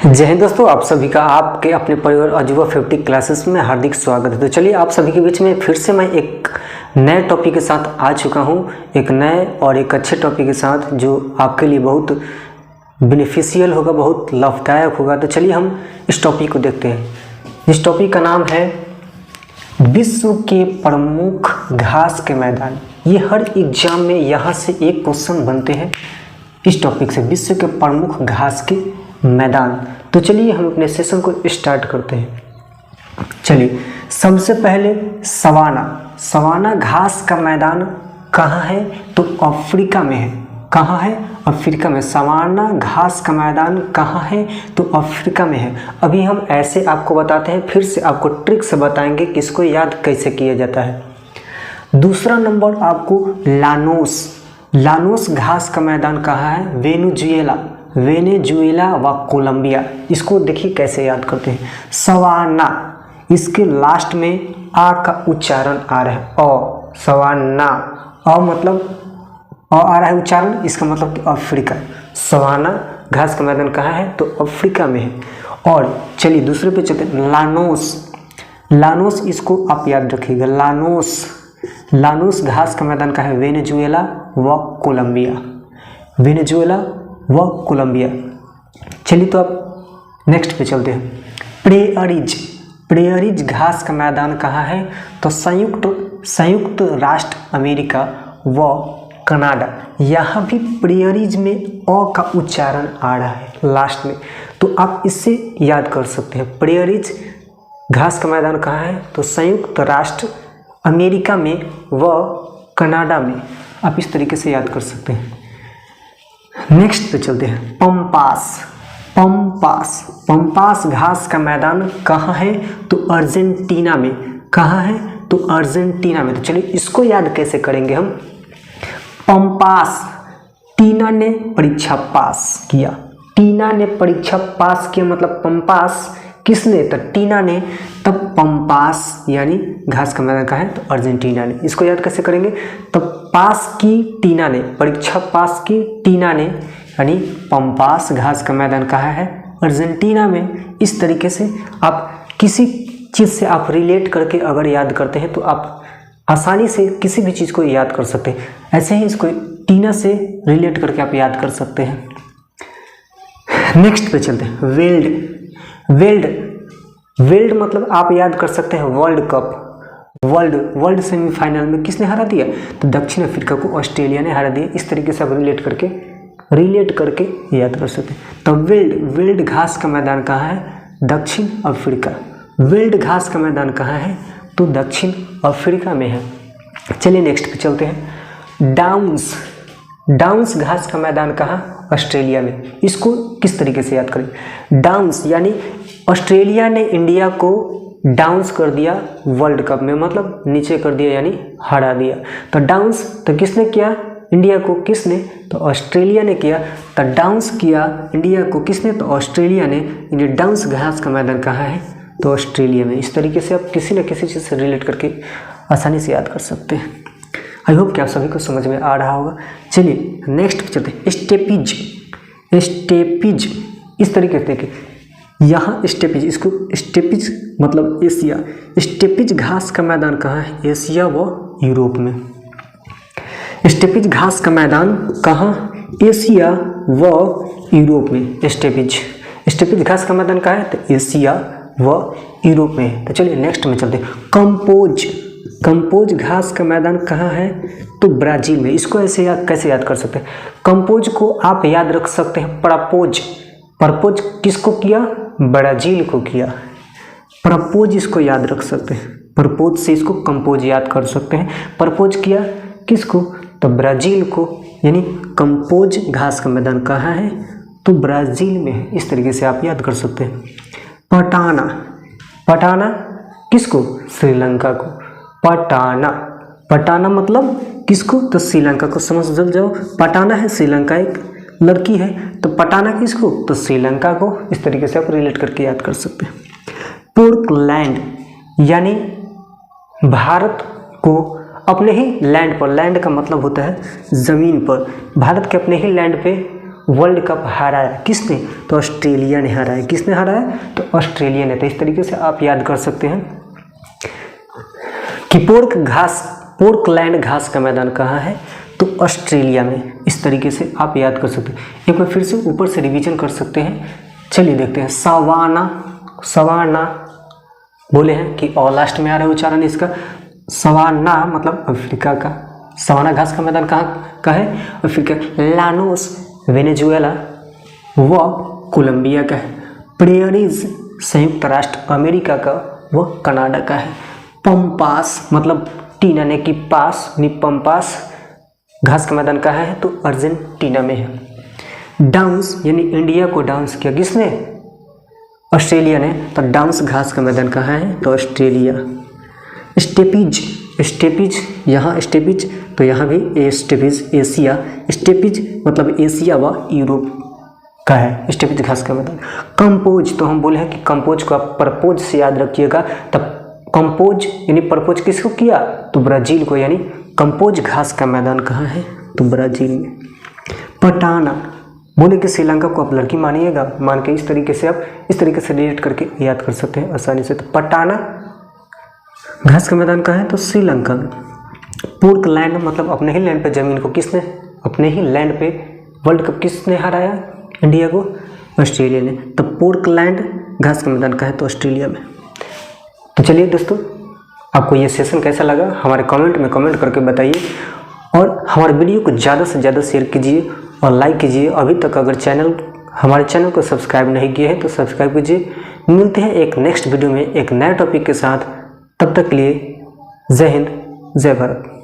जय हिंद दोस्तों, आप सभी का आपके अपने परिवार अजूबा 50 क्लासेस में हार्दिक स्वागत है। तो चलिए आप सभी के बीच में फिर से मैं एक नए टॉपिक के साथ आ चुका हूं, एक नए और एक अच्छे टॉपिक के साथ जो आपके लिए बहुत बेनिफिशियल होगा, बहुत लाभदायक होगा। तो चलिए हम इस टॉपिक को देखते हैं। इस टॉपिक का नाम है विश्व के प्रमुख घास के मैदान। ये हर एग्जाम में यहाँ से एक क्वेश्चन बनते हैं इस टॉपिक से, विश्व के प्रमुख घास के मैदान। तो चलिए हम अपने सेशन को स्टार्ट करते हैं। चलिए सबसे पहले सवाना घास का मैदान कहाँ है? तो अफ्रीका में है। कहाँ है? अफ्रीका में। सवाना घास का मैदान कहाँ है? तो अफ्रीका में है। अभी हम ऐसे आपको बताते हैं, फिर से आपको ट्रिक से बताएंगे कि इसको याद कैसे किया जाता है। दूसरा नंबर आपको लानोस घास का मैदान कहाँ है? वेनेजुएला व कोलंबिया। इसको देखिए कैसे याद करते हैं। सवाना, इसके लास्ट में आ का उच्चारण आ रहा है, अ। सवाना, अ मतलब अ आ रहा है उच्चारण, इसका मतलब कि अफ्रीका। सवाना घास का मैदान कहाँ है? तो अफ्रीका में है। और चलिए दूसरे पे चलते हैं। लानोस, इसको आप याद रखिएगा। लानोस घास का मैदान कहाँ है? वेनेजुएला व कोलंबिया। चलिए तो आप नेक्स्ट पे चलते हैं। प्रेयरीज घास का मैदान कहाँ है? तो संयुक्त राष्ट्र अमेरिका व कनाडा। यहाँ भी प्रेयरीज में अ का उच्चारण आ रहा है लास्ट में, तो आप इससे याद कर सकते हैं। प्रेयरीज घास का मैदान कहाँ है? तो संयुक्त राष्ट्र अमेरिका में व कनाडा में। आप इस तरीके से याद कर सकते हैं। नेक्स्ट पे चलते हैं। पंपास घास का मैदान कहाँ है? तो अर्जेंटीना में। कहाँ है? तो अर्जेंटीना में। तो चलिए इसको याद कैसे करेंगे हम। पंपास, टीना ने परीक्षा पास किया। मतलब पंपास किसने? तो टीना ने। तब पंपास यानी घास का मैदान कहाँ है? तो अर्जेंटीना ने। इसको याद कैसे करेंगे? तब पास की टीना ने, परीक्षा पास की टीना ने, यानी पंपास घास का मैदान कहाँ है? अर्जेंटीना में। इस तरीके से आप किसी चीज़ से आप रिलेट करके अगर याद करते हैं तो आप आसानी से किसी भी चीज़ को याद कर सकते हैं। ऐसे ही इसको टीना से रिलेट करके आप याद कर सकते हैं। नेक्स्ट पे चलते हैं। वेल्ड मतलब आप याद कर सकते हैं वर्ल्ड कप। वर्ल्ड सेमीफाइनल में किसने हरा दिया? तो दक्षिण अफ्रीका को ऑस्ट्रेलिया ने हरा दिया। इस तरीके से आप रिलेट करके याद कर सकते हैं। तो वेल्ड घास का मैदान कहाँ है? दक्षिण अफ्रीका। वेल्ड घास का मैदान कहाँ है? तो दक्षिण अफ्रीका में है। चलिए नेक्स्ट पे चलते हैं। डाउन्स घास का मैदान कहाँ? ऑस्ट्रेलिया में। इसको किस तरीके से याद करें? डाउन्स यानी ऑस्ट्रेलिया ने इंडिया को डाउन्स कर दिया वर्ल्ड कप में, मतलब नीचे कर दिया यानी हरा दिया। तो डाउन्स तो किसने किया? इंडिया को। किसने? तो ऑस्ट्रेलिया ने किया। तो डाउन्स किया इंडिया को किसने? तो ऑस्ट्रेलिया ने। इंडिया डाउन्स घास का मैदान कहाँ है? तो ऑस्ट्रेलिया में। इस तरीके से आप किसी न किसी चीज़ से रिलेट करके आसानी से याद कर सकते हैं। आई होप कि आप सभी को समझ में आ रहा होगा। चलिए नेक्स्ट पे चलते हैं। स्टेपिज, इस तरीके से देखिए यहाँ स्टेपिज, इसको स्टेपिज मतलब एशिया। स्टेपिज घास का मैदान कहाँ है? एशिया व यूरोप में। स्टेपिज घास का मैदान कहाँ? एशिया व यूरोप में। स्टेपिज घास का मैदान कहाँ है? तो एशिया व यूरोप में है। तो चलिए नेक्स्ट में चलते हैं। कंपोज घास का मैदान कहाँ है? तो ब्राज़ील में। इसको ऐसे कैसे याद कर सकते हैं? कंपोज को आप याद रख सकते हैं प्रपोज किसको किया? ब्राज़ील को किया। प्रपोज इसको याद रख सकते हैं। प्रपोज से इसको कंपोज याद कर सकते हैं। प्रपोज किया किसको? तो ब्राज़ील को। यानी कंपोज घास का मैदान कहाँ है? तो ब्राज़ील में है। इस तरीके से आप याद कर सकते हैं। पटाना किसको? श्रीलंका को। पटाना मतलब किसको? तो श्रीलंका को। समझ जाओ, पटाना है श्रीलंका, एक लड़की है, तो पटाना किसको? तो श्रीलंका को। इस तरीके से आप रिलेट करके याद कर सकते हैं। पोर्टलैंड यानी भारत को अपने ही लैंड पर, लैंड का मतलब होता है ज़मीन पर, भारत के अपने ही लैंड पे वर्ल्ड कप हराया किसने? तो ऑस्ट्रेलिया ने हराया। किसने हराया? तो ऑस्ट्रेलिया ने। तो इस तरीके से आप याद कर सकते हैं कि पोर्टलैंड घास का मैदान कहाँ है? तो ऑस्ट्रेलिया में। इस तरीके से आप याद कर सकते हैं। एक बार फिर से ऊपर से रिवीजन कर सकते हैं। चलिए देखते हैं। सवाना बोले हैं कि और लास्ट में आ रहा है उच्चारण इसका। सवाना मतलब अफ्रीका का। सवाना घास का मैदान कहाँ का है? अफ्रीका। लानोस वेनेजुएला व कोलंबिया का है। प्रेयरीज संयुक्त राष्ट्र अमेरिका का व कनाडा का है। पंपास मतलब टीना ने की पास नी पंपास घास का मैदान कहाँ है? तो अर्जेंटीना में है। डांस यानी इंडिया को डांस किया किसने? ऑस्ट्रेलिया ने। तो डांस घास का मैदान कहाँ है? तो ऑस्ट्रेलिया। स्टेपीज यहाँ स्टेपीज, तो यहाँ भी स्टेपीज एशिया। स्टेपीज मतलब एशिया व यूरोप का है स्टेपीज घास का मैदान। कंपोज, तो हम बोले हैं कि कंपोज को आप परपोज से याद रखिएगा। तब कंपोज यानी परपोज किसको किया? तो ब्राज़ील को। यानी कंपोज घास का मैदान कहाँ है? तो ब्राज़ील में। पटाना बोले कि श्रीलंका को आप लड़की मानिएगा, मान के इस तरीके से आप इस तरीके से रिलेट करके याद कर सकते हैं आसानी से। तो पटाना घास का मैदान कहाँ है? तो श्रीलंका में। पोर्टलैंड मतलब अपने ही लैंड पे जमीन को किसने? अपने ही लैंड पे वर्ल्ड कप किसने हराया इंडिया को? ऑस्ट्रेलिया ने। तो पोर्टलैंड घास का मैदान कहाँ है? तो ऑस्ट्रेलिया में। तो चलिए दोस्तों, आपको ये सेशन कैसा लगा हमारे कमेंट में कमेंट करके बताइए, और हमारे वीडियो को ज़्यादा से ज़्यादा शेयर कीजिए और लाइक कीजिए। अभी तक अगर हमारे चैनल को सब्सक्राइब नहीं किए हैं तो सब्सक्राइब कीजिए। मिलते हैं एक नेक्स्ट वीडियो में एक नए टॉपिक के साथ। तब तक के लिए जय हिंद, जय भारत।